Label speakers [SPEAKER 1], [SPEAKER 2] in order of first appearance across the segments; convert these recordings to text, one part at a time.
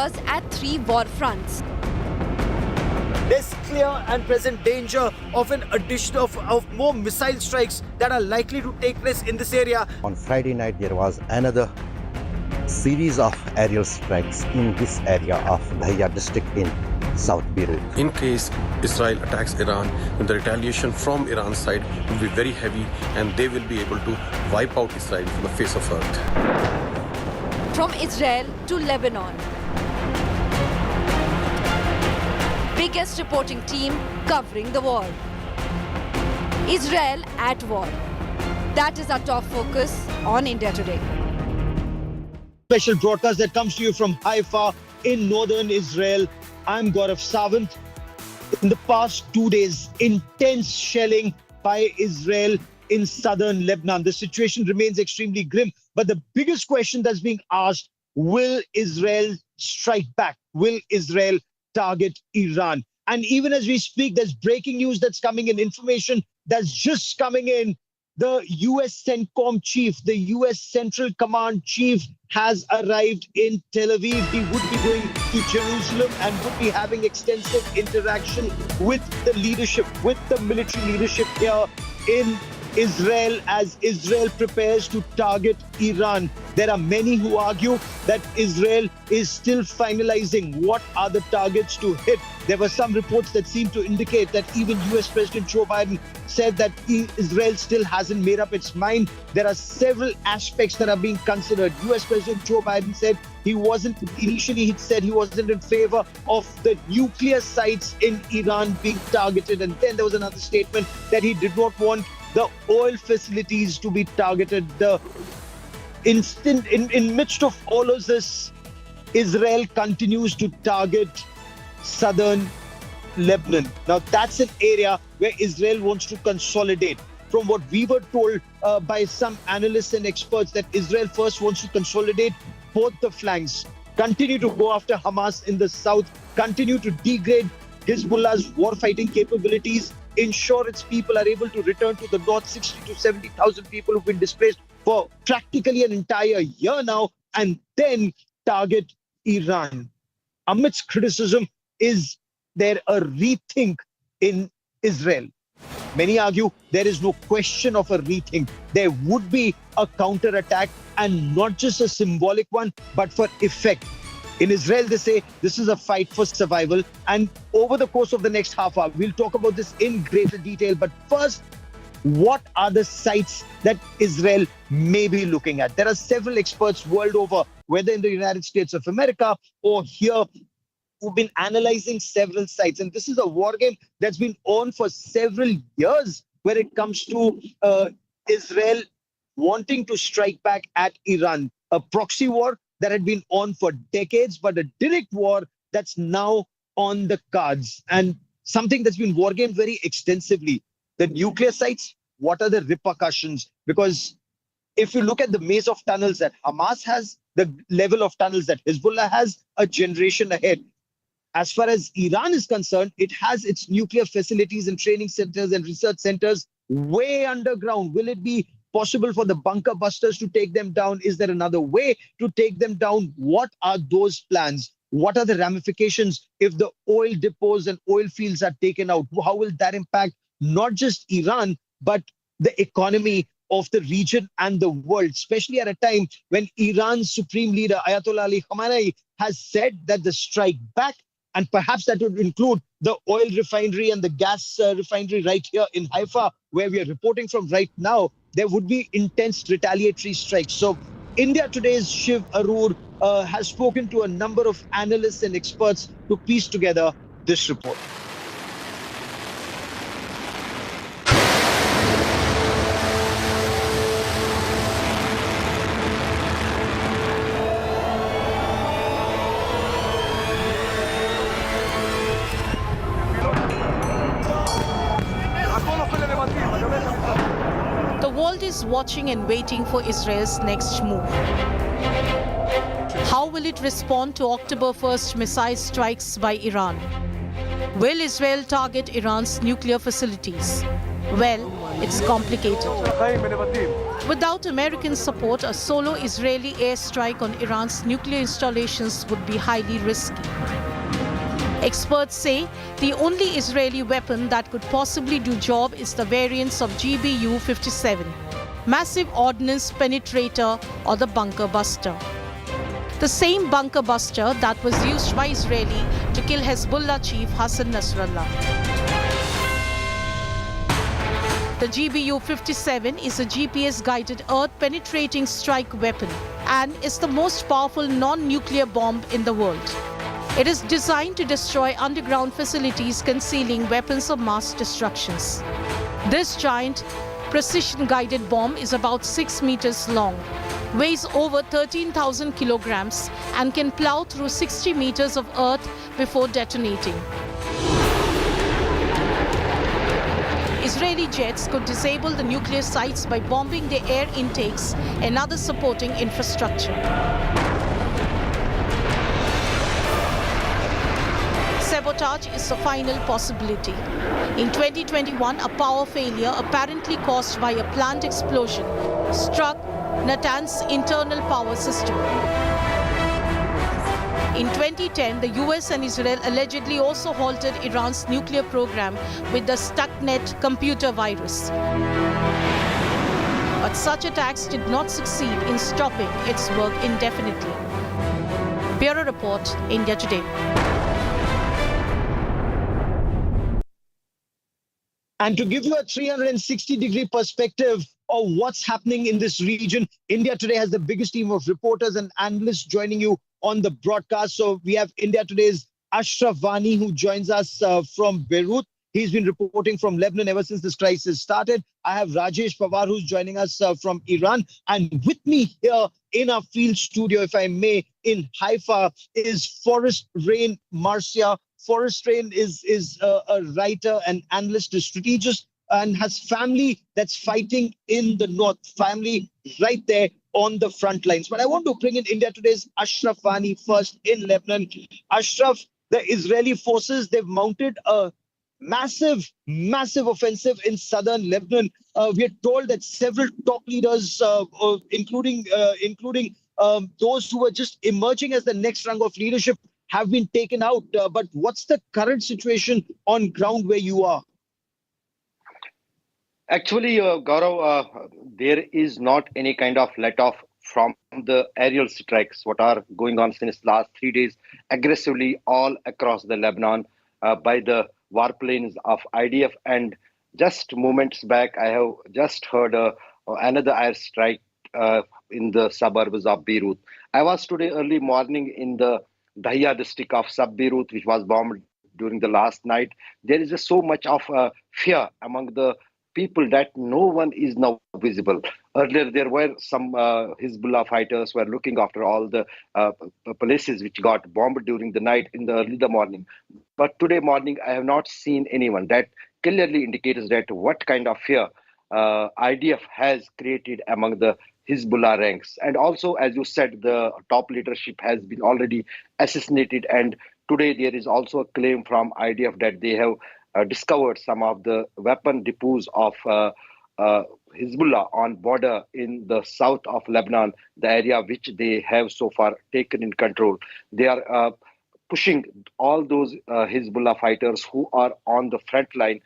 [SPEAKER 1] appears at three war fronts.
[SPEAKER 2] There's clear and present danger of an addition of more missile strikes that are likely to take place in this area.
[SPEAKER 3] On Friday night, there was another series of aerial strikes in this area of Bhaya district in South Beirut.
[SPEAKER 4] In case Israel attacks Iran, the retaliation from Iran's side will be very heavy and they will be able to wipe out Israel from the face of earth.
[SPEAKER 1] From Israel to Lebanon. Biggest reporting team covering the war. Israel at war. That is our top focus on India Today.
[SPEAKER 2] Special broadcast that comes to you from Haifa in northern Israel. I'm Gaurav Sawant. In the past 2 days, intense shelling by Israel in southern Lebanon. The situation remains extremely grim. But the biggest question that's being asked, will Israel strike back? Will Israel target Iran? And even as we speak, there's breaking news that's coming in, information that's just coming in. The US CENTCOM chief, the US Central Command chief, has arrived in Tel Aviv. He would be going to Jerusalem and would be having extensive interaction with the leadership, with the military leadership here in Israel as Israel prepares to target Iran. There are many who argue that Israel is still finalizing what are the targets to hit. There were some reports that seem to indicate that even US President Joe Biden said that Israel still hasn't made up its mind. There are several aspects that are being considered. US President Joe Biden said he wasn't in favor of the nuclear sites in Iran being targeted. And then there was another statement that he did not want the oil facilities to be targeted. In midst of all of this, Israel continues to target southern Lebanon. Now, that's an area where Israel wants to consolidate. From what we were told by some analysts and experts, that Israel first wants to consolidate both the flanks, continue to go after Hamas in the south, continue to degrade Hezbollah's warfighting capabilities, ensure its people are able to return to the north. 60 to 70,000 people who've been displaced for practically an entire year now, and then target Iran. Amidst criticism, is there a rethink in Israel? Many argue there is no question of a rethink. There would be a counterattack, and not just a symbolic one, but for effect. In Israel, they say this is a fight for survival. And over the course of the next half hour, we'll talk about this in greater detail. But first, what are the sites that Israel may be looking at? There are several experts world over, whether in the United States of America or here, who've been analyzing several sites. And this is a war game that's been on for several years when it comes to Israel wanting to strike back at Iran. A proxy war that had been on for decades, but a direct war that's now on the cards. And something that's been wargamed very extensively. The nuclear sites, what are the repercussions? Because if you look at the maze of tunnels that Hamas has, the level of tunnels that Hezbollah has, a generation ahead. As far as Iran is concerned, it has its nuclear facilities and training centers and research centers way underground. Will it be possible for the bunker busters to take them down? Is there another way to take them down? What are those plans? What are the ramifications if the oil depots and oil fields are taken out? How will that impact not just Iran, but the economy of the region and the world, especially at a time when Iran's supreme leader, Ayatollah Ali Khamenei, has said that the strike back, and perhaps that would include the oil refinery and the gas refinery right here in Haifa, where we are reporting from right now, there would be intense retaliatory strikes. So India Today's Shiv Arur has spoken to a number of analysts and experts to piece together this report.
[SPEAKER 5] The world is watching and waiting for Israel's next move. How will it respond to October 1st missile strikes by Iran? Will Israel target Iran's nuclear facilities? Well, it's complicated. Without American support, a solo Israeli airstrike on Iran's nuclear installations would be highly risky. Experts say the only Israeli weapon that could possibly do job is the variants of GBU-57, massive ordnance penetrator or the bunker buster. The same bunker buster that was used by Israeli to kill Hezbollah chief Hassan Nasrallah. The GBU-57 is a GPS-guided earth-penetrating strike weapon and is the most powerful non-nuclear bomb in the world. It is designed to destroy underground facilities concealing weapons of mass destruction. This giant precision-guided bomb is about 6 meters long, weighs over 13,000 kilograms and can plow through 60 meters of earth before detonating. Israeli jets could disable the nuclear sites by bombing their air intakes and other supporting infrastructure. Sabotage is the final possibility. In 2021, a power failure apparently caused by a plant explosion struck Natanz's internal power system. In 2010, the US and Israel allegedly also halted Iran's nuclear program with the Stuxnet computer virus. But such attacks did not succeed in stopping its work indefinitely. Bureau Report, India Today.
[SPEAKER 2] And to give you a 360-degree perspective of what's happening in this region, India Today has the biggest team of reporters and analysts joining you on the broadcast. So we have India Today's Ashraf Vani, who joins us from Beirut. He's been reporting from Lebanon ever since this crisis started. I have Rajesh Pawar, who's joining us from Iran. And with me here in our field studio, if I may, in Haifa, is Forrest Rain Marcia. Forrest Rain is a writer and analyst, a strategist, and has family that's fighting in the north, family right there on the front lines. But I want to bring in India Today's Ashraf Vani first in Lebanon. Ashraf, the Israeli forces, they've mounted a massive offensive in southern Lebanon. We are told that several top leaders, including those who were just emerging as the next rung of leadership, have been taken out. But what's the current situation on ground where you are?
[SPEAKER 6] Actually, Gaurav, there is not any kind of let-off from the aerial strikes, what are going on since last 3 days, aggressively all across the Lebanon by the warplanes of IDF. And just moments back, I have just heard another airstrike in the suburbs of Beirut. I was today early morning in the Dahia district of Beirut, which was bombed during the last night. There is just so much of fear among the people that no one is now visible. Earlier, there were some Hezbollah fighters who were looking after all the places which got bombed during the night in the early morning. But today morning, I have not seen anyone. That clearly indicates that what kind of fear IDF has created among the Hezbollah ranks. And also, as you said, the top leadership has been already assassinated. And today there is also a claim from IDF that they have discovered some of the weapon depots of Hezbollah on border in the south of Lebanon, the area which they have so far taken in control. They are pushing all those Hezbollah fighters who are on the front line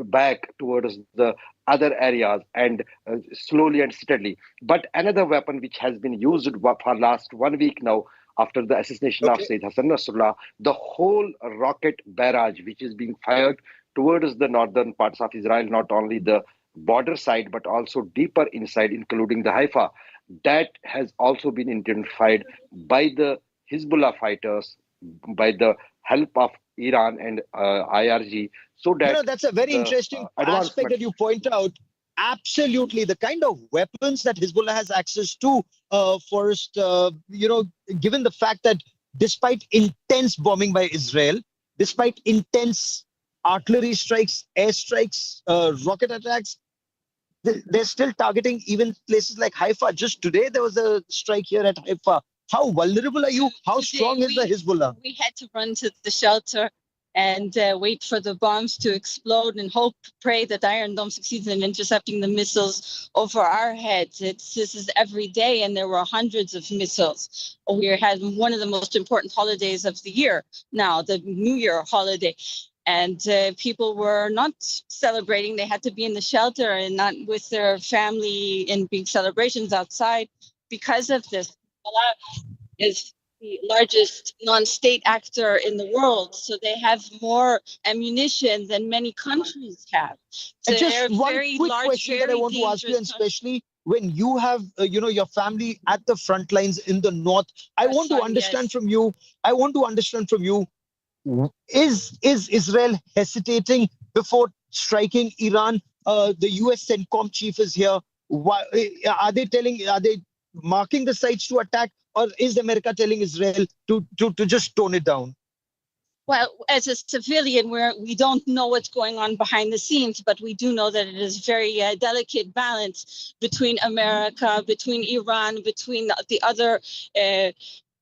[SPEAKER 6] back towards the other areas, and slowly and steadily. But another weapon which has been used for last 1 week now, after the assassination of Sayyid Hassan Nasrallah, the whole rocket barrage which is being fired towards the northern parts of Israel, not only the border side, but also deeper inside, including the Haifa, that has also been intensified by the Hezbollah fighters, by the help of Iran and IRG. So that
[SPEAKER 2] that's a very interesting aspect that you point out. Absolutely, the kind of weapons that Hezbollah has access to, Forrest, given the fact that despite intense bombing by Israel, despite intense artillery strikes, airstrikes, rocket attacks, they're still targeting even places like Haifa. Just today, there was a strike here at Haifa. How vulnerable are you? How strong is the Hezbollah?
[SPEAKER 7] We had to run to the shelter and wait for the bombs to explode and pray that Iron Dome succeeds in intercepting the missiles over our heads. This is every day, and there were hundreds of missiles. We had one of the most important holidays of the year now, the New Year holiday. And people were not celebrating. They had to be in the shelter and not with their family in big celebrations outside because of this. Hezbollah is the largest non-state actor in the world, so they have more ammunition than many countries have. So
[SPEAKER 2] And just
[SPEAKER 7] they're
[SPEAKER 2] one
[SPEAKER 7] very
[SPEAKER 2] quick
[SPEAKER 7] large,
[SPEAKER 2] question that I
[SPEAKER 7] very
[SPEAKER 2] want to ask you, and
[SPEAKER 7] dangerous
[SPEAKER 2] especially when you have, your family at the front lines in the north, I want to
[SPEAKER 7] son,
[SPEAKER 2] understand
[SPEAKER 7] yes.
[SPEAKER 2] from you. Is Israel hesitating before striking Iran? The U.S. CENTCOM chief is here. Why are they marking the sites to attack, or is America telling Israel to just tone it down?
[SPEAKER 7] Well, as a civilian, we don't know what's going on behind the scenes, but we do know that it is very delicate balance between America, between Iran, between the other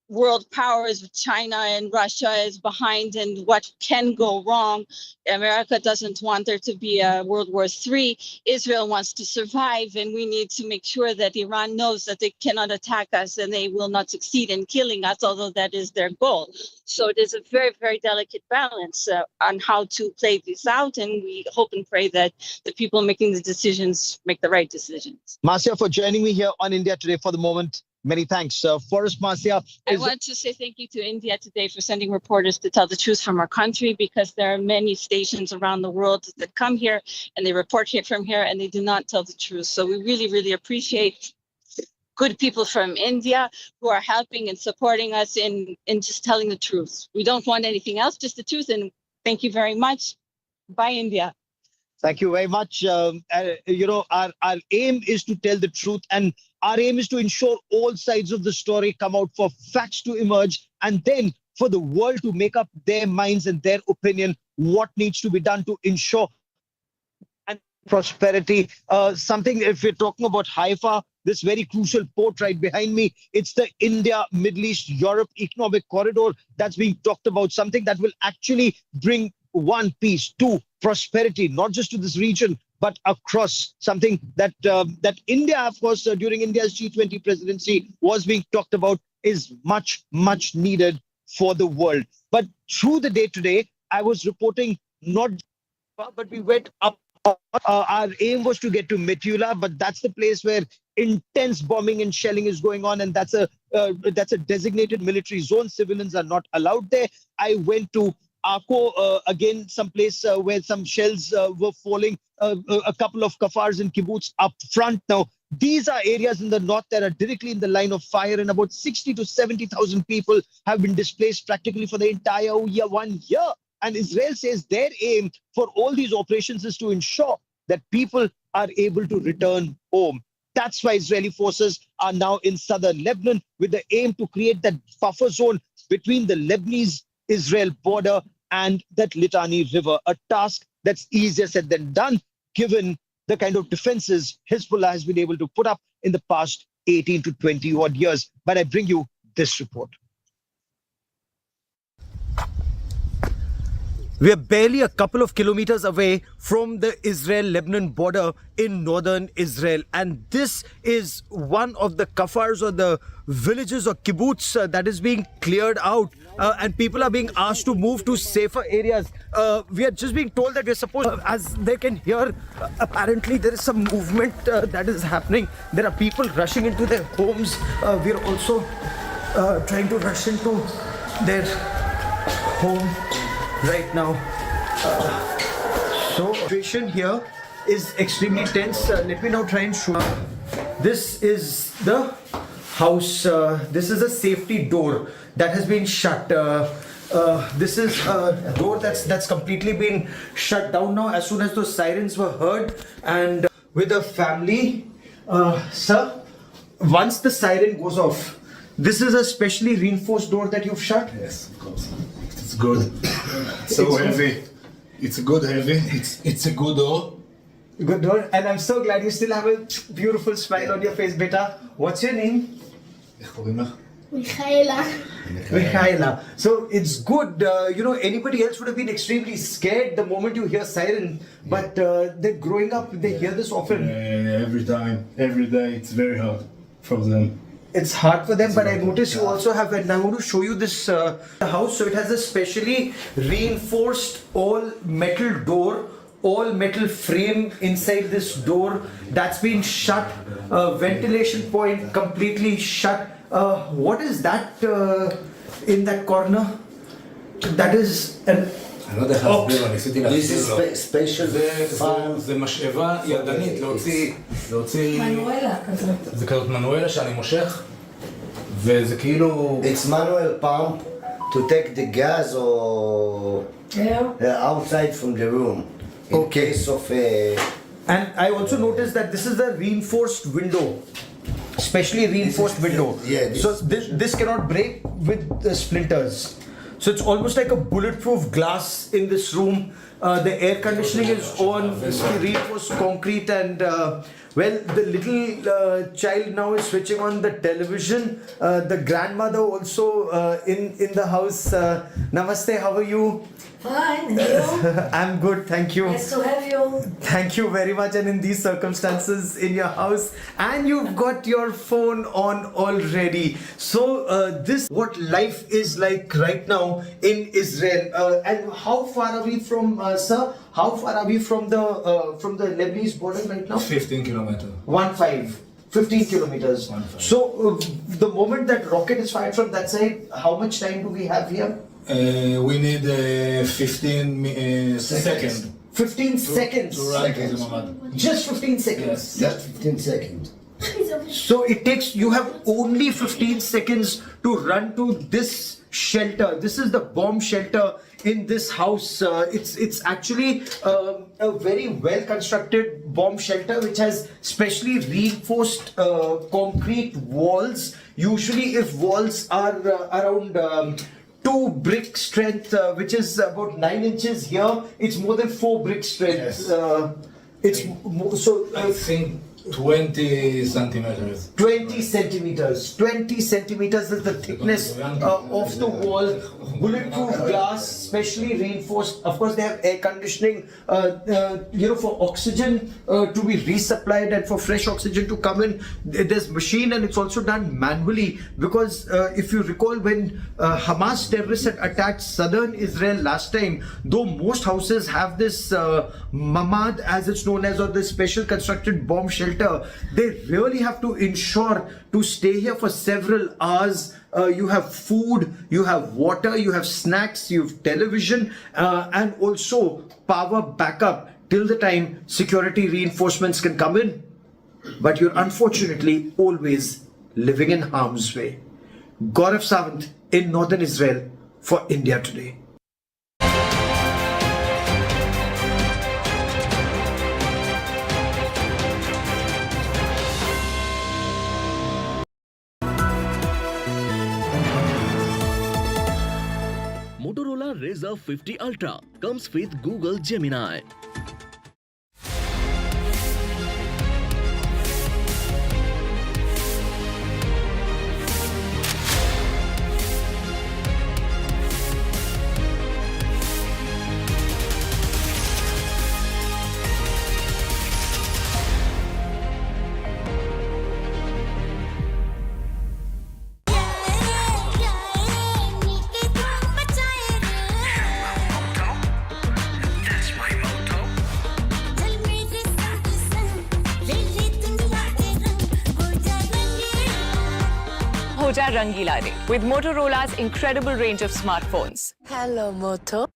[SPEAKER 7] world powers. China and Russia is behind, and what can go wrong. America doesn't want there to be a World War III. Israel wants to survive, and we need to make sure that Iran knows that they cannot attack us and they will not succeed in killing us, although that is their goal. So it is a very, very delicate balance on how to play this out, and we hope and pray that the people making the decisions make the right decisions.
[SPEAKER 2] Marcia, for joining me here on India Today for the moment. Many thanks. Forrest, Marcia.
[SPEAKER 7] I want to say thank you to India Today for sending reporters to tell the truth from our country, because there are many stations around the world that come here and they report here from here and they do not tell the truth. So we really, really appreciate good people from India who are helping and supporting us in just telling the truth. We don't want anything else, just the truth. And thank you very much. Bye, India.
[SPEAKER 2] Thank you very much. Our aim is to tell the truth, and our aim is to ensure all sides of the story come out, for facts to emerge, and then for the world to make up their minds and their opinion what needs to be done to ensure and prosperity. Something, if we're talking about Haifa, this very crucial port right behind me, it's the India, Middle East, Europe economic corridor that's being talked about, something that will actually bring one, peace, two, prosperity, not just to this region, but across. Something that India, of course, during India's G20 presidency was being talked about, is much, much needed for the world. But through the day today, I was reporting not, but we went up. Our aim was to get to Metula, but that's the place where intense bombing and shelling is going on, and that's a designated military zone. Civilians are not allowed there. I went to Akko, again, someplace where some shells were falling, a couple of kafars and kibbutz up front. Now, these are areas in the north that are directly in the line of fire, and about 60 to 70,000 people have been displaced practically for the entire 1 year. And Israel says their aim for all these operations is to ensure that people are able to return home. That's why Israeli forces are now in southern Lebanon, with the aim to create that buffer zone between the Lebanese-Israel border and that Litani River, a task that's easier said than done, given the kind of defenses Hezbollah has been able to put up in the past 18 to 20 odd years. But I bring you this report.
[SPEAKER 8] We are barely a couple of kilometers away from the Israel-Lebanon border in northern Israel. And this is one of the kafars, or the villages or kibbutz that is being cleared out. And people are being asked to move to safer areas. We are just being told that we're supposed, as they can hear, apparently there is some movement that is happening. There are people rushing into their homes. We're also trying to rush into their home right now. So situation here is extremely tense. Let me now try and show. This is the house. This is a safety door that has been shut. This is a door that's completely been shut down now as soon as those sirens were heard. And with the family, sir, once the siren goes off, this is a specially reinforced door that you've shut?
[SPEAKER 9] Yes, of course. It's good. So heavy. It's good heavy. It's a good door.
[SPEAKER 8] Good door. And I'm so glad you still have a beautiful smile on your face, beta. What's your name?
[SPEAKER 9] איך קוראים לך?
[SPEAKER 8] Michaela. So it's good. Anybody else would have been extremely scared the moment you hear siren. But they're growing up, they hear this often.
[SPEAKER 9] Every time, every day, it's very hard for them.
[SPEAKER 8] It's hard for them, but I notice you also have, and I want to show you this house. So it has a specially reinforced all metal door, all metal frame inside this door that's been shut, ventilation point completely shut. What is that in that corner? That is an
[SPEAKER 9] אני לא יודע איך להסביר, ניסיתי להסביר לו.
[SPEAKER 3] special
[SPEAKER 9] זה משאבה ידנית, להוציא...
[SPEAKER 10] מנואלה כזאת.
[SPEAKER 9] זה כזאת מנואלה שאני מושך, וזה כאילו...
[SPEAKER 3] It's manual pump to take the gas or outside from the room in case of a...
[SPEAKER 8] And I also noticed that this is a reinforced window, specially reinforced window.
[SPEAKER 3] Yeah,
[SPEAKER 8] so this cannot break with the splinters. So it's almost like a bulletproof glass in this room. The air conditioning is on, it's reinforced concrete, and the little child now is switching on the television. The grandmother also in the house. Namaste, how are you?
[SPEAKER 10] Fine, and you?
[SPEAKER 8] I'm good, thank you.
[SPEAKER 10] Nice to have you.
[SPEAKER 8] Thank you very much. And in these circumstances in your house, and you've got your phone on already. So this what life is like right now in Israel. And how far are we from, sir? How far are we from the Lebanese border right now?
[SPEAKER 9] 15 kilometers.
[SPEAKER 8] 15 kilometers. So the moment that rocket is fired from that side, how much time do we have here?
[SPEAKER 9] We need 15 seconds.
[SPEAKER 8] 15 seconds.
[SPEAKER 9] To run to the mamad.
[SPEAKER 8] Just 15 seconds.
[SPEAKER 3] Just 15 seconds.
[SPEAKER 8] So it takes, you have only 15 seconds to run to this shelter. This is the bomb shelter in this house. It's actually a very well constructed bomb shelter which has specially reinforced concrete walls. Usually if walls are around 2 brick strength, which is about 9 inches, here it's more than 4 brick strength.
[SPEAKER 9] Yes.
[SPEAKER 8] It's more, so
[SPEAKER 9] I think 20 centimeters.
[SPEAKER 8] 20 centimeters. 20 centimeters is the thickness of the wall. Bulletproof glass, specially reinforced. Of course, they have air conditioning, for oxygen to be resupplied and for fresh oxygen to come in. There's machine, and it's also done manually because if you recall when Hamas terrorists had attacked southern Israel last time, though most houses have this mamad, as it's known as, or this special constructed bomb shelter, they really have to ensure to stay here for several hours. You have food, you have water, you have snacks, you have television, and also power backup till the time security reinforcements can come in. But you're unfortunately always living in harm's way. Gaurav Sawant in northern Israel for India Today.
[SPEAKER 11] Motorola Razr 50 Ultra comes with Google Gemini.
[SPEAKER 1] Hoja Rangila Re with Motorola's incredible range of smartphones.
[SPEAKER 10] Hello, Moto.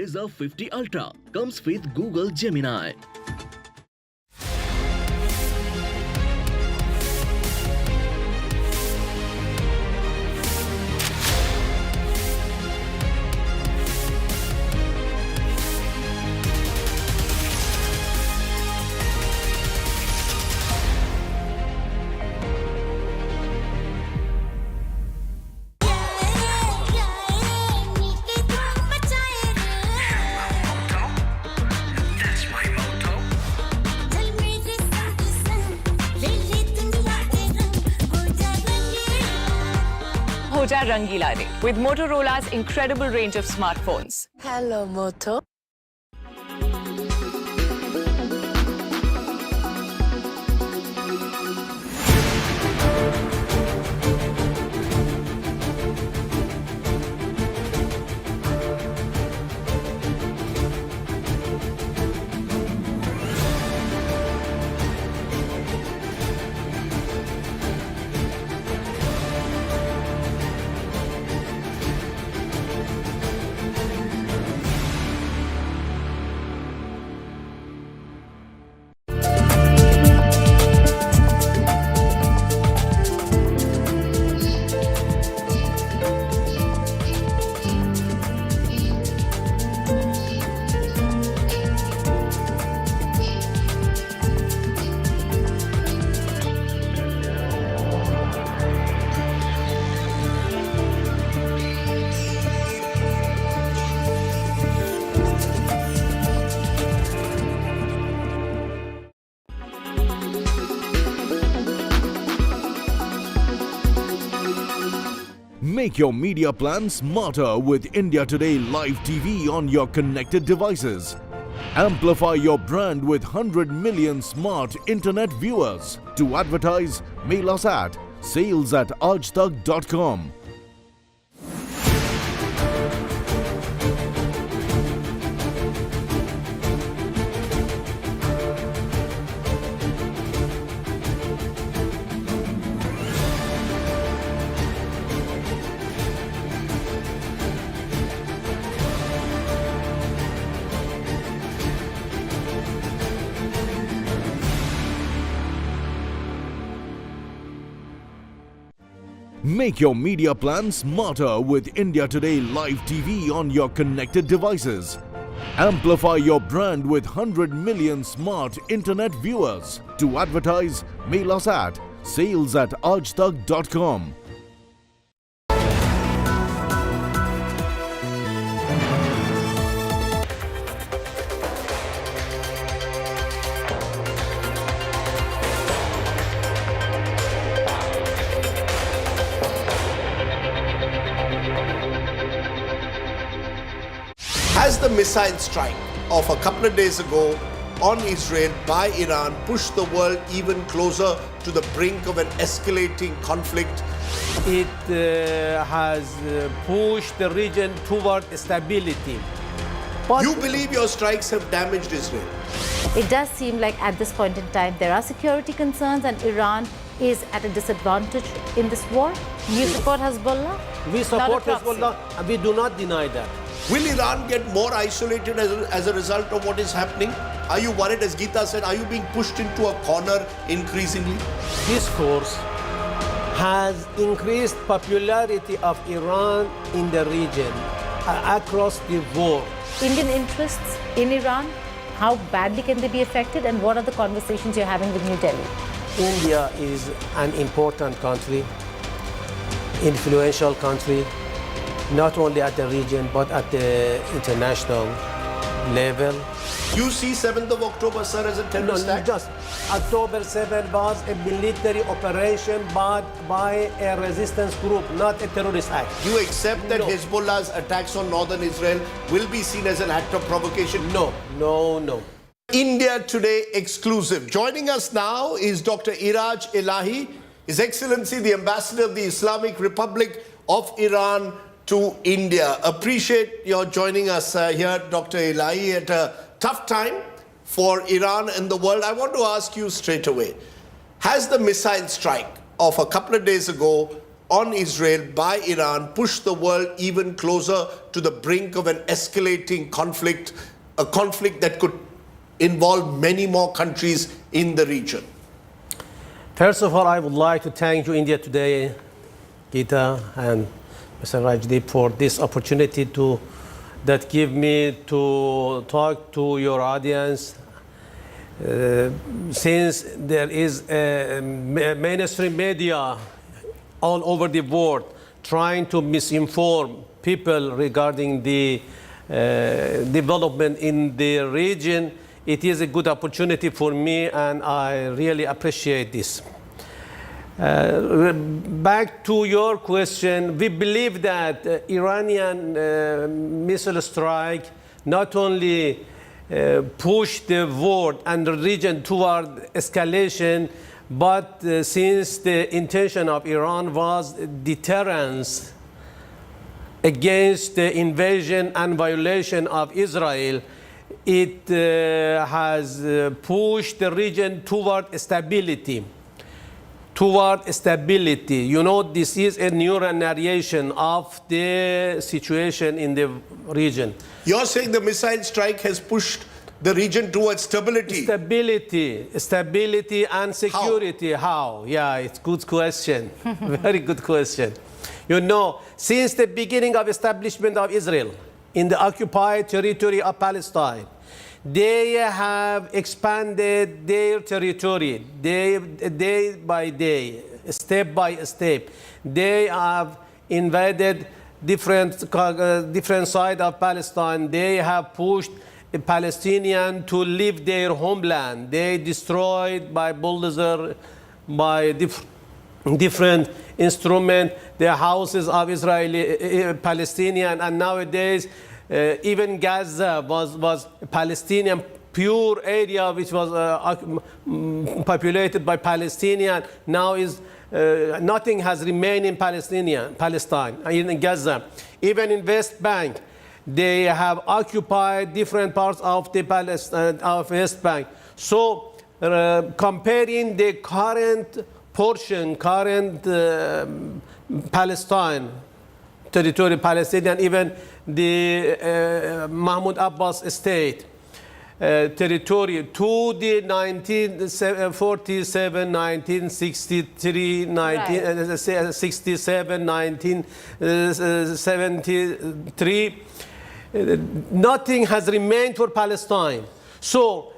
[SPEAKER 11] Razr 50 Ultra comes with Google Gemini.
[SPEAKER 1] हो जा रंगीला रे with Motorola's incredible range of smartphones.
[SPEAKER 10] Hello, Moto.
[SPEAKER 12] Make your media plan smarter with India Today Live TV on your connected devices. Amplify your brand with 100 million smart internet viewers. To advertise, mail us at sales@aajtak.com. Make your media plan smarter with India Today Live TV on your connected devices. Amplify your brand with 100 million smart internet viewers. To advertise, mail us at sales@aajtak.com.
[SPEAKER 13] Has the missile strike of a couple of days ago on Israel by Iran pushed the world even closer to the brink of an escalating conflict?
[SPEAKER 14] It has pushed the region toward stability.
[SPEAKER 13] But you believe your strikes have damaged Israel?
[SPEAKER 15] It does seem like at this point in time there are security concerns and Iran is at a disadvantage in this war. You support Hezbollah?
[SPEAKER 14] We support Hezbollah and we do not deny that.
[SPEAKER 13] Will Iran get more isolated as a result of what is happening? Are you worried, as Geeta said, are you being pushed into a corner increasingly?
[SPEAKER 14] This force has increased popularity of Iran in the region across the world.
[SPEAKER 15] Indian interests in Iran, how badly can they be affected and what are the conversations you're having with New Delhi?
[SPEAKER 14] India is an important country, influential country, not only at the region but at the international level.
[SPEAKER 13] You see 7th of October, sir, as a terrorist act?
[SPEAKER 14] No, just October 7 was a military operation by a resistance group, not a terrorist act.
[SPEAKER 13] You accept that Hezbollah's attacks on northern Israel will be seen as an act of provocation?
[SPEAKER 14] No.
[SPEAKER 13] India Today exclusive. Joining us now is Dr. Iraj Elahi, His Excellency the Ambassador of the Islamic Republic of Iran to India. Appreciate your joining us here, Dr. Elahi, at a tough time for Iran and the world. I want to ask you straight away, has the missile strike of a couple of days ago on Israel by Iran push the world even closer to the brink of an escalating conflict, a conflict that could involve many more countries in the region?
[SPEAKER 14] First of all, I would like to thank you, India Today, Gita and Mr. Rajdeep, for this opportunity that give me to talk to your audience. Since there is mainstream media all over the world trying to misinform people regarding the development in the region, it is a good opportunity for me, and I really appreciate this. Back to your question, we believe that Iranian missile strike not only push the world and the region toward escalation, but since the intention of Iran was deterrence against the invasion and violation of Israel, it has pushed the region toward stability. You know, this is a new narration of the situation in the region.
[SPEAKER 13] You're saying the missile strike has pushed the region towards stability?
[SPEAKER 14] Stability and security. How? Yeah, it's a good question. Very good question. You know, since the beginning of establishment of Israel in the occupied territory of Palestine, they have expanded their territory day by day, step by step. They have invaded different sides of Palestine. They have pushed Palestinians to leave their homeland. They destroyed by bulldozer, by different instruments, the houses of Israeli Palestinian, and nowadays even Gaza was Palestinian pure area which was populated by Palestinian. Now is nothing has remained in Palestine, in Gaza. Even in West Bank, they have occupied different parts of the West Bank. So comparing the current portion, Palestine, territory Palestinian, even the Mahmoud Abbas state territory to the 1947, 1963, 1967, 1973, nothing has remained for Palestine. So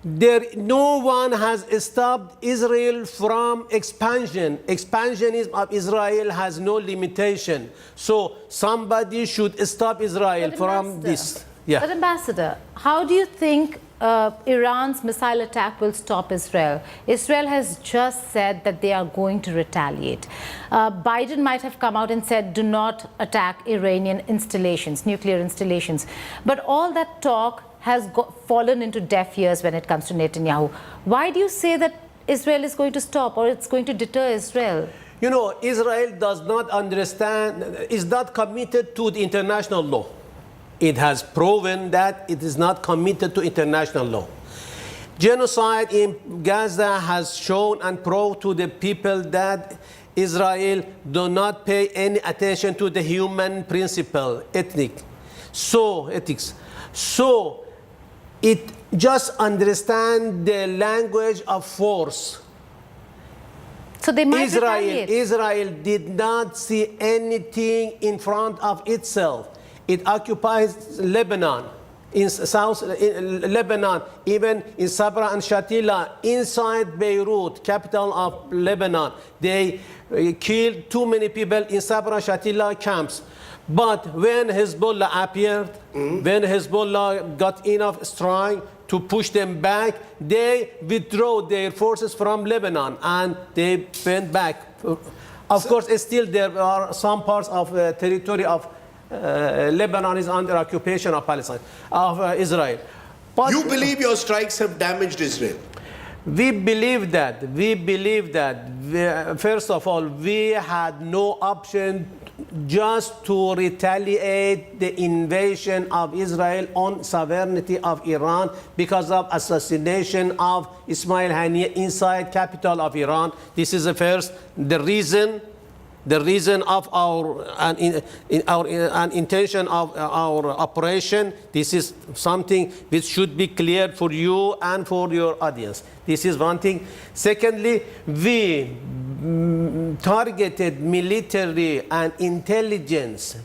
[SPEAKER 14] no one has stopped Israel from expansion. Expansionism of Israel has no limitation. So somebody should stop Israel from this. Yeah.
[SPEAKER 15] But Ambassador, how do you think Iran's missile attack will stop Israel? Israel has just said that they are going to retaliate. Biden might have come out and said, do not attack Iranian installations, nuclear installations. But all that talk has fallen into deaf ears when it comes to Netanyahu. Why do you say that Israel is going to stop, or it's going to deter Israel?
[SPEAKER 14] You know, Israel does not understand, is not committed to the international law. It has proven that it is not committed to international law. Genocide in Gaza has shown and proved to the people that Israel do not pay any attention to the human principle, ethics. So it just understand the language of force.
[SPEAKER 15] So they might retaliate.
[SPEAKER 14] Israel did not see anything in front of itself. It occupies Lebanon, in South Lebanon, even in Sabra and Shatila, inside Beirut, capital of Lebanon. They killed too many people in Sabra and Shatila camps. But when Hezbollah appeared, when Hezbollah got enough strength to push them back, they withdrew their forces from Lebanon and they went back. Of course, still there are some parts of territory of Lebanon is under occupation of Palestine, of Israel. But
[SPEAKER 13] you believe your strikes have damaged Israel?
[SPEAKER 14] We believe that. First of all, we had no option just to retaliate the invasion of Israel on sovereignty of Iran because of assassination of Ismail Haniyeh inside capital of Iran. This is the reason the reason of our intention of our operation. This is something which should be clear for you and for your audience. This is one thing. Secondly, we targeted military and intelligence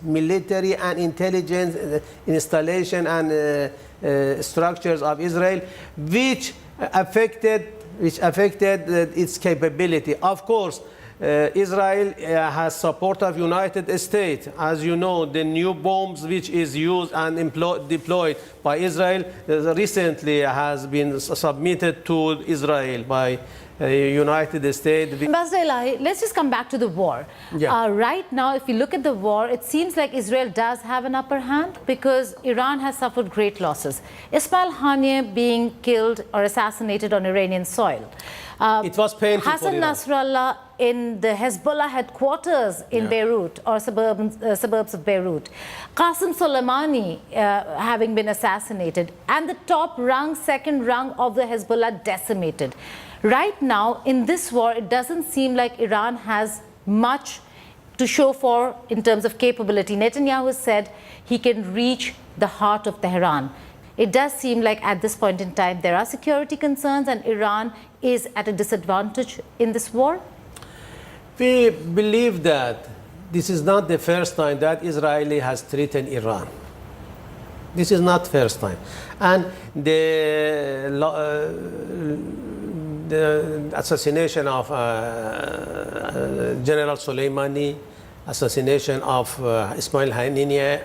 [SPEAKER 14] installation and structures of Israel, which affected its capability. Of course, Israel has support of United States. As you know, the new bombs which is used and deployed by Israel recently has been submitted to Israel by United States.
[SPEAKER 15] Ambassador Elahi, let's just come back to the war.
[SPEAKER 14] Yeah.
[SPEAKER 15] Right now, if you look at the war, it seems like Israel does have an upper hand because Iran has suffered great losses. Ismail Haniyeh being killed or assassinated on Iranian soil.
[SPEAKER 14] It was painful
[SPEAKER 15] Hassan
[SPEAKER 14] for Iran.
[SPEAKER 15] Nasrallah in the Hezbollah headquarters in Beirut or suburbs of Beirut. Qasem Soleimani having been assassinated, and the top rung, second rung of the Hezbollah decimated. Right now, in this war, it doesn't seem like Iran has much to show for in terms of capability. Netanyahu said he can reach the heart of Tehran. It does seem like at this point in time, there are security concerns and Iran is at a disadvantage in this war?
[SPEAKER 14] We believe that this is not the first time that Israel has threatened Iran. This is not first time. And the assassination of General Soleimani, assassination of Ismail Haniyeh,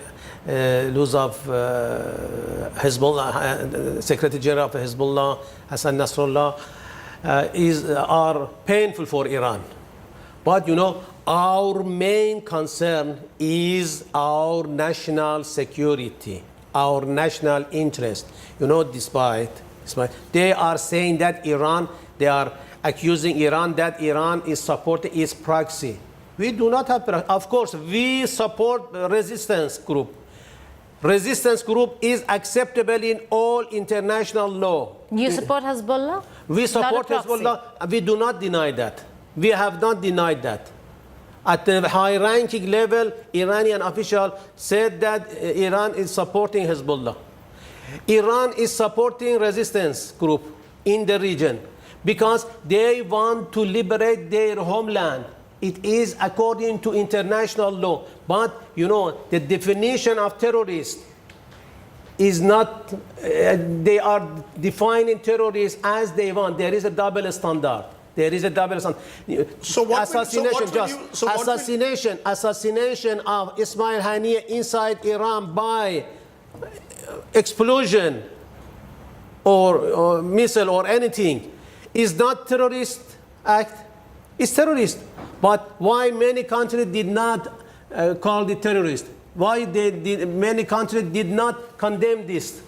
[SPEAKER 14] loss of Hezbollah, Secretary General of Hezbollah, Hassan Nasrallah, are painful for Iran. But you know, our main concern is our national security, our national interest. You know, despite they are saying that they are accusing Iran that Iran is supporting its proxy. We do not have, of course, we support the resistance group. Resistance group is acceptable in all international law.
[SPEAKER 15] You support Hezbollah?
[SPEAKER 14] We support Hezbollah. We do not deny that. We have not denied that. At the high-ranking level, Iranian official said that Iran is supporting Hezbollah. Iran is supporting resistance group in the region because they want to liberate their homeland. It is according to international law. But, you know, the definition of terrorist is not, they are defining terrorists as they want. There is a double standard. There is a double standard. Assassination of Ismail Haniyeh inside Iran by explosion or missile or anything is not terrorist act. It's terrorist. But why many countries did not call it terrorist? Why many countries did not condemn this?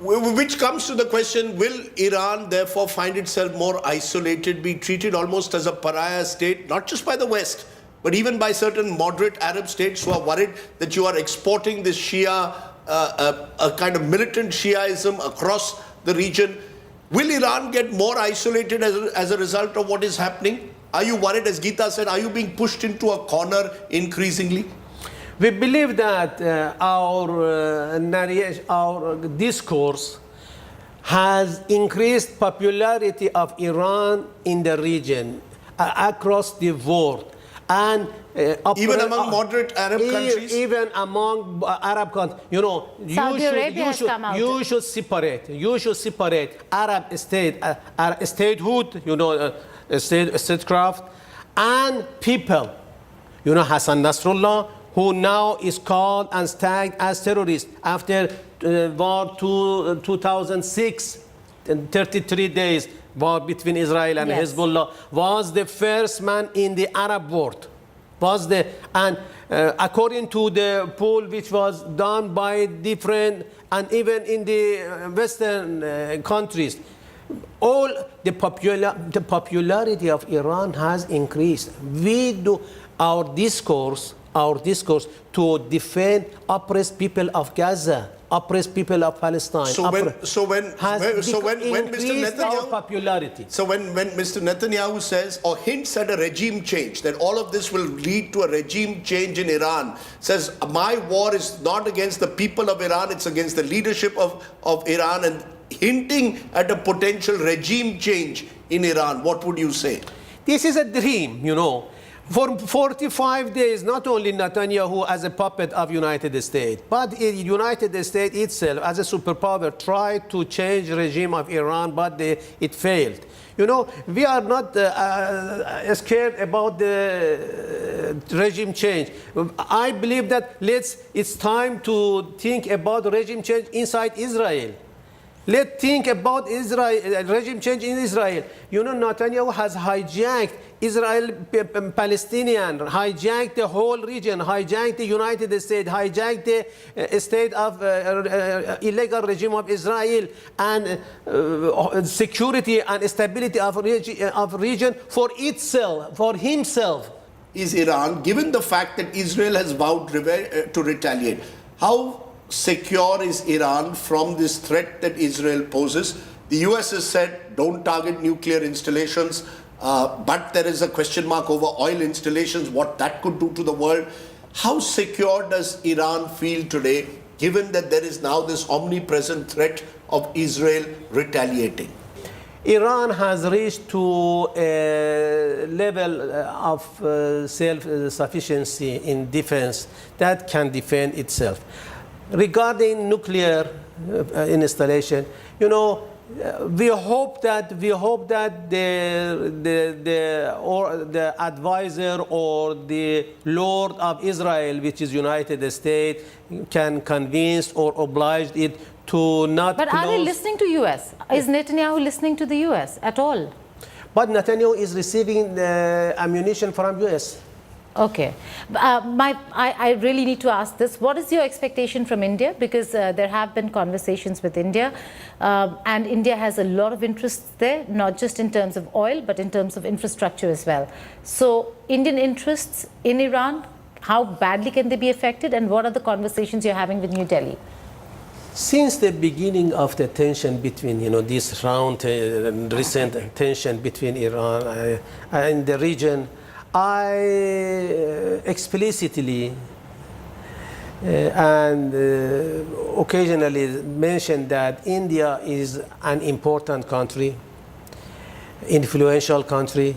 [SPEAKER 13] Which comes to the question, will Iran therefore find itself more isolated, be treated almost as a pariah state, not just by the West, but even by certain moderate Arab states who are worried that you are exporting this Shia, a kind of militant Shiaism across the region? Will Iran get more isolated as a result of what is happening? Are you worried, as Geeta said, are you being pushed into a corner increasingly?
[SPEAKER 14] We believe that our discourse has increased popularity of Iran in the region, across the world. And
[SPEAKER 13] even among moderate Arab countries?
[SPEAKER 14] Even among Arab countries. You know, you should separate Arab statehood, you know, statecraft, and people. You know, Hassan Nasrallah, who now is called and tagged as terrorist after war 2006, 33 days war between Israel and Hezbollah, was the first man in the Arab world. According to the poll which was done by different, and even in the Western countries, all the popularity of Iran has increased. We do our discourse to defend oppressed people of Gaza, oppressed people of Palestine.
[SPEAKER 13] So when Mr. Netanyahu
[SPEAKER 14] popularity.
[SPEAKER 13] So when Mr. Netanyahu says or hints at a regime change, that all of this will lead to a regime change in Iran, says my war is not against the people of Iran, it's against the leadership of Iran, and hinting at a potential regime change in Iran, what would you say?
[SPEAKER 14] This is a dream, you know. For 45 days, not only Netanyahu as a puppet of United States, but the United States itself as a superpower tried to change the regime of Iran, but it failed. You know, we are not scared about the regime change. I believe that it's time to think about regime change inside Israel. Let's think about Israel, regime change in Israel. You know, Netanyahu has hijacked Israel, Palestinian, hijacked the whole region, hijacked the United States, hijacked the state of illegal regime of Israel, and security and stability of region for itself, for himself.
[SPEAKER 13] Is Iran, given the fact that Israel has vowed to retaliate, how secure is Iran from this threat that Israel poses? The US has said don't target nuclear installations, but there is a question mark over oil installations, what that could do to the world. How secure does Iran feel today, given that there is now this omnipresent threat of Israel retaliating?
[SPEAKER 14] Iran has reached to a level of self-sufficiency in defense that can defend itself. Regarding nuclear installation, you know, we hope that the advisor or the Lord of Israel, which is United States, can convince or oblige it to not.
[SPEAKER 15] But are they listening to US? Is Netanyahu listening to the US at all?
[SPEAKER 14] But Netanyahu is receiving ammunition from US.
[SPEAKER 15] Okay. I really need to ask this. What is your expectation from India? Because there have been conversations with India, and India has a lot of interests there, not just in terms of oil, but in terms of infrastructure as well. So Indian interests in Iran, how badly can they be affected, and what are the conversations you're having with New Delhi?
[SPEAKER 14] Since the beginning of the tension between, you know, this recent tension between Iran and the region, I explicitly and occasionally mention that India is an important country, influential country,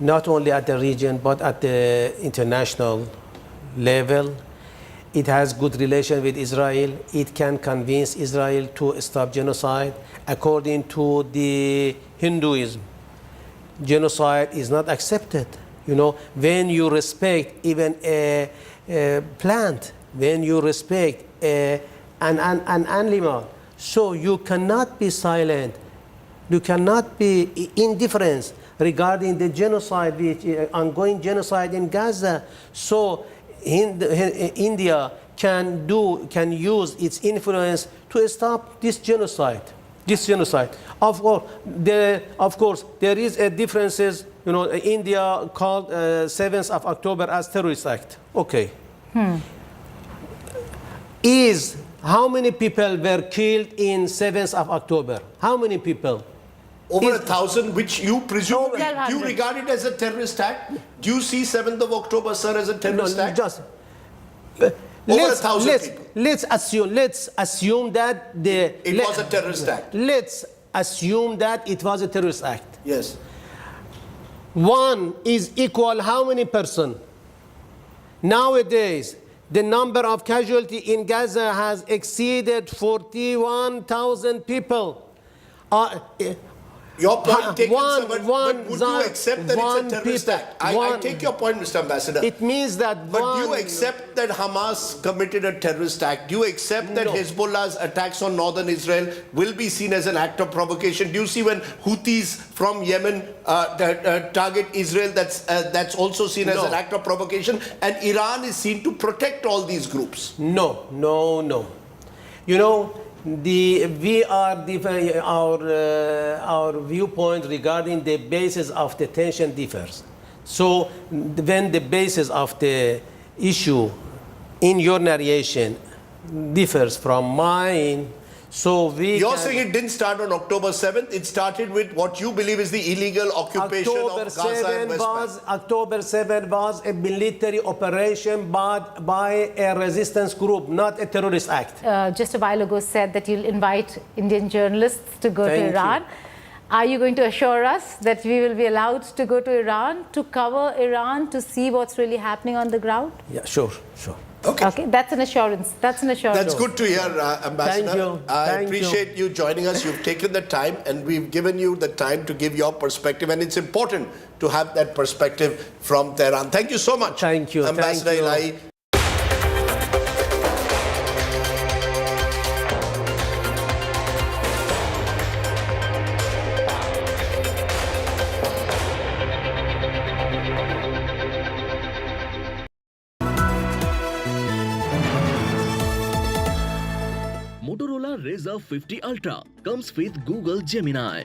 [SPEAKER 14] not only at the region but at the international level. It has good relations with Israel. It can convince Israel to stop genocide. According to the Hinduism, genocide is not accepted. You know, when you respect even a plant, when you respect an animal, so you cannot be silent. You cannot be indifferent regarding the genocide, ongoing genocide in Gaza. So India can use its influence to stop this genocide. Of course, there is a differences. You know, India called 7th of October as terrorist act. Okay. How many people were killed in 7th of October? How many people?
[SPEAKER 13] Over 1,000, which you presume, do you regard it as a terrorist act? Do you see 7th of October, sir, as a terrorist act? Over 1,000 people.
[SPEAKER 14] Let's assume that
[SPEAKER 13] it was a terrorist act.
[SPEAKER 14] Let's assume that it was a terrorist act.
[SPEAKER 13] Yes.
[SPEAKER 14] One is equal how many person? Nowadays, the number of casualties in Gaza has exceeded 41,000 people.
[SPEAKER 13] Your point taken, sir, but would you accept that it's a terrorist act? I take your point, Mr. Ambassador.
[SPEAKER 14] It means that
[SPEAKER 13] But do you accept that Hamas committed a terrorist act? Do you accept that Hezbollah's attacks on northern Israel will be seen as an act of provocation? Do you see when Houthis from Yemen target Israel, that's also seen as an act of provocation? And Iran is seen to protect all these groups?
[SPEAKER 14] No. You know, our viewpoint regarding the basis of the tension differs. So when the basis of the issue in your narration differs from mine. So
[SPEAKER 13] You're saying it didn't start on October 7th. It started with what you believe is the illegal occupation of Gaza and West Bank.
[SPEAKER 14] October 7 was a military operation by a resistance group, not a terrorist act.
[SPEAKER 15] Just a while ago said that you'll invite Indian journalists to go to Iran. Are you going to assure us that we will be allowed to go to Iran, to cover Iran, to see what's really happening on the ground?
[SPEAKER 14] Yeah, sure.
[SPEAKER 15] Okay, that's an assurance. That's
[SPEAKER 13] good to hear, Ambassador.
[SPEAKER 14] Thank you.
[SPEAKER 13] I appreciate you joining us. You've taken the time, and we've given you the time to give your perspective, and it's important to have that perspective from Tehran. Thank you so much.
[SPEAKER 14] Thank you.
[SPEAKER 13] Ambassador Elahi.
[SPEAKER 11] Motorola Razr 50 Ultra comes with Google Gemini.